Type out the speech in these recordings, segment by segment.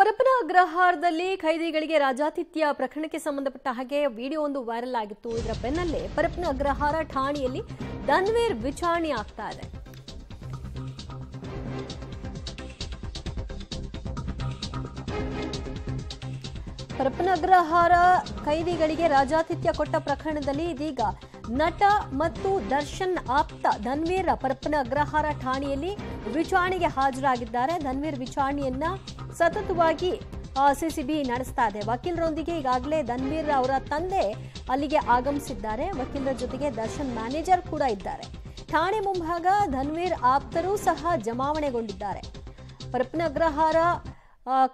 ಪರಪ್ಪನ ಅಗ್ರಹಾರದಲ್ಲಿ ಖೈದಿಗಳಿಗೆ ರಾಜಾತಿಥ್ಯ ಪ್ರಕರಣಕ್ಕೆ ಸಂಬಂಧಪಟ್ಟ ಹಾಗೆ ವಿಡಿಯೋ ಒಂದು ವೈರಲ್ ಆಗಿತ್ತು. ಇದರ ಬೆನ್ನಲ್ಲೇ ಪರಪ್ಪನ ಅಗ್ರಹಾರ ಠಾಣೆಯಲ್ಲಿ ಧನ್ವೀರ್ ವಿಚಾರಣೆ ಆಗ್ತಾ ಇದೆ. ಪರಪ್ಪನ ಅಗ್ರಹಾರ ಖೈದಿಗಳಿಗೆ ರಾಜಾತಿಥ್ಯ ಕೊಟ್ಟ ಪ್ರಕರಣದಲ್ಲಿ ಇದೀಗ ನಟ ಮತ್ತು ದರ್ಶನ್ ಆಪ್ತ ಧನ್ವೀರ್ ಪರಪ್ಪನ ಅಗ್ರಹಾರ ಠಾಣೆಯಲ್ಲಿ ವಿಚಾರಣೆಗೆ ಹಾಜರಾಗಿದ್ದಾರೆ. ಧನ್ವೀರ್ ವಿಚಾರಣೆಯನ್ನ ಸತತವಾಗಿ ಸಿಸಿಬಿ ನಡೆಸ್ತಾ ಇದೆ. ವಕೀಲರೊಂದಿಗೆ ಈಗಾಗಲೇ ಧನ್ವೀರ್ ಅವರ ತಂದೆ ಅಲ್ಲಿಗೆ ಆಗಮಿಸಿದ್ದಾರೆ. ವಕೀಲರ ಜೊತೆಗೆ ದರ್ಶನ್ ಮ್ಯಾನೇಜರ್ ಕೂಡ ಇದ್ದಾರೆ. ಠಾಣೆ ಮುಂಭಾಗ ಧನ್ವೀರ್ ಆಪ್ತರೂ ಸಹ ಜಮಾವಣೆಗೊಂಡಿದ್ದಾರೆ. ಪರಪ್ಪನ ಅಗ್ರಹಾರ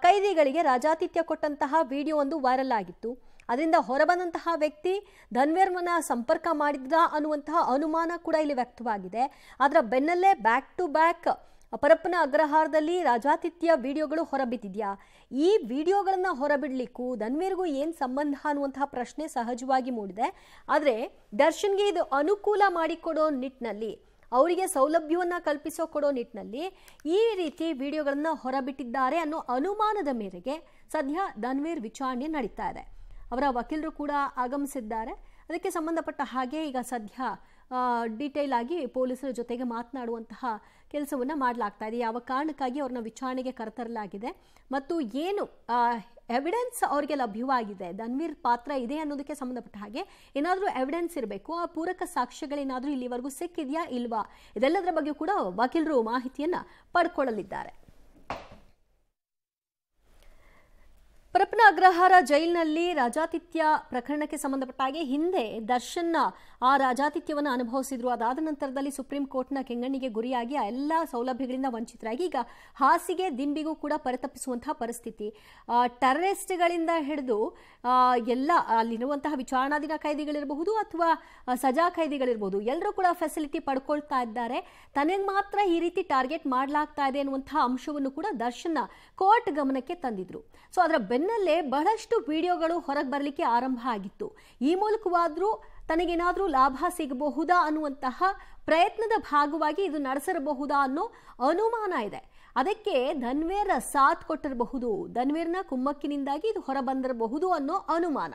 ಖೈದಿಗಳಿಗೆ ರಾಜಾತಿಥ್ಯ ಕೊಟ್ಟಂತಹ ವಿಡಿಯೋ ಒಂದು ವೈರಲ್ ಆಗಿತ್ತು. ಅದರಿಂದ ಹೊರಬಂದಂತಹ ವ್ಯಕ್ತಿ ಧನ್ವೀರ್ನ ಸಂಪರ್ಕ ಮಾಡಿದ್ದ ಅನ್ನುವಂತಹ ಅನುಮಾನ ಕೂಡ ಇಲ್ಲಿ ವ್ಯಕ್ತವಾಗಿದೆ. ಅದರ ಬೆನ್ನಲ್ಲೇ ಬ್ಯಾಕ್ ಟು ಬ್ಯಾಕ್ ಪರಪ್ಪನ ಅಗ್ರಹಾರದಲ್ಲಿ ರಾಜಾತಿಥ್ಯ ವಿಡಿಯೋಗಳು ಹೊರಬಿದ್ದಿದ್ಯಾ, ಈ ವಿಡಿಯೋಗಳನ್ನ ಹೊರಬಿಡ್ಲಿಕ್ಕೂ ಧನ್ವೀರ್ಗೂ ಏನ್ ಸಂಬಂಧ ಅನ್ನುವಂತಹ ಪ್ರಶ್ನೆ ಸಹಜವಾಗಿ ಮೂಡಿದೆ. ಆದರೆ ದರ್ಶನ್ಗೆ ಇದು ಅನುಕೂಲ ಮಾಡಿಕೊಡೋ ನಿಟ್ಟಿನಲ್ಲಿ, ಅವರಿಗೆ ಸೌಲಭ್ಯವನ್ನ ಕೊಡೋ ನಿಟ್ಟಿನಲ್ಲಿ ಈ ರೀತಿ ವಿಡಿಯೋಗಳನ್ನ ಹೊರಬಿಟ್ಟಿದ್ದಾರೆ ಅನ್ನೋ ಅನುಮಾನದ ಮೇರೆಗೆ ಸದ್ಯ ಧನ್ವೀರ್ ವಿಚಾರಣೆ ನಡೀತಾ ಇದೆ. ಅವರ ವಕೀಲರು ಕೂಡ ಆಗಮಿಸಿದ್ದಾರೆ. ಅದಕ್ಕೆ ಸಂಬಂಧಪಟ್ಟ ಹಾಗೆ ಈಗ ಸದ್ಯ ಡೀಟೇಲ್ ಆಗಿ ಪೊಲೀಸರ ಜೊತೆಗೆ ಮಾತನಾಡುವಂತಹ ಕೆಲಸವನ್ನ ಮಾಡಲಾಗ್ತಾ ಇದೆ. ಯಾವ ಕಾರಣಕ್ಕಾಗಿ ಅವ್ರನ್ನ ವಿಚಾರಣೆಗೆ ಕರೆತರಲಾಗಿದೆ ಮತ್ತು ಏನು ಎವಿಡೆನ್ಸ್ ಅವರಿಗೆ ಲಭ್ಯವಾಗಿದೆ, ಧನ್ವೀರ್ ಪಾತ್ರ ಇದೆ ಅನ್ನೋದಕ್ಕೆ ಸಂಬಂಧಪಟ್ಟ ಹಾಗೆ ಏನಾದರೂ ಎವಿಡೆನ್ಸ್ ಇರಬೇಕು. ಆ ಪೂರಕ ಸಾಕ್ಷ್ಯಗಳೇನಾದರೂ ಇಲ್ಲಿವರೆಗೂ ಸಿಕ್ಕಿದೆಯಾ ಇಲ್ವಾ, ಇದೆಲ್ಲದರ ಬಗ್ಗೆ ಕೂಡ ವಕೀಲರು ಮಾಹಿತಿಯನ್ನ ಪಡ್ಕೊಳ್ಳಲಿದ್ದಾರೆ. ಪರಪ್ಪನ ಅಗ್ರಹಾರ ಜೈಲಿನಲ್ಲಿ ರಾಜಾತಿಥ್ಯ ಪ್ರಕರಣಕ್ಕೆ ಸಂಬಂಧಪಟ್ಟ ಹಾಗೆ ಹಿಂದೆ ದರ್ಶನ್ ಆ ರಾಜಾತಿಥ್ಯವನ್ನು ಅನುಭವಿಸಿದ್ರು. ಅದಾದ ನಂತರದಲ್ಲಿ ಸುಪ್ರೀಂ ಕೋರ್ಟ್ನ ಕೆಂಗಣ್ಣಿಗೆ ಗುರಿಯಾಗಿ ಆ ಎಲ್ಲ ಸೌಲಭ್ಯಗಳಿಂದ ವಂಚಿತರಾಗಿ ಈಗ ಹಾಸಿಗೆ ದಿಂಬಿಗೂ ಕೂಡ ಪರಿತಪ್ಪಿಸುವಂತಹ ಪರಿಸ್ಥಿತಿ. ಟೆರರಿಸ್ಟ್ಗಳಿಂದ ಹಿಡಿದು ಎಲ್ಲ ಅಲ್ಲಿರುವಂತಹ ವಿಚಾರಣಾಧೀನ ಖೈದಿಗಳಿರಬಹುದು ಅಥವಾ ಸಜಾ ಖೈದಿಗಳಿರಬಹುದು, ಎಲ್ಲರೂ ಕೂಡ ಫೆಸಿಲಿಟಿ ಪಡ್ಕೊಳ್ತಾ ಇದ್ದಾರೆ. ತನಗೆ ಮಾತ್ರ ಈ ರೀತಿ ಟಾರ್ಗೆಟ್ ಮಾಡಲಾಗ್ತಾ ಇದೆ ಅನ್ನುವಂತಹ ಅಂಶವನ್ನು ಕೂಡ ದರ್ಶನ್ ಕೋರ್ಟ್ ಗಮನಕ್ಕೆ ತಂದಿದ್ರು. ಸೊ ಅದರ ಬೆನ್ನಲ್ಲೇ ಬಹಳಷ್ಟು ವಿಡಿಯೋಗಳು ಹೊರಗೆ ಬರಲಿಕ್ಕೆ ಆರಂಭ ಆಗಿತ್ತು. ಈ ಮೂಲಕವಾದ್ರೂ ತನಗೇನಾದ್ರೂ ಲಾಭ ಸಿಗಬಹುದಾ ಅನ್ನುವಂತಹ ಪ್ರಯತ್ನದ ಭಾಗವಾಗಿ ಇದು ನಡೆಸಿರಬಹುದಾ ಅನ್ನೋ ಅನುಮಾನ ಇದೆ. ಅದಕ್ಕೆ ಧನ್ವೀರ್ ಸಾಥ್ ಕೊಟ್ಟಿರಬಹುದು, ಧನ್ವೀರ್ನ ಕುಮ್ಮಕ್ಕಿನಿಂದಾಗಿ ಇದು ಹೊರ ಬಂದಿರಬಹುದು ಅನ್ನೋ ಅನುಮಾನ.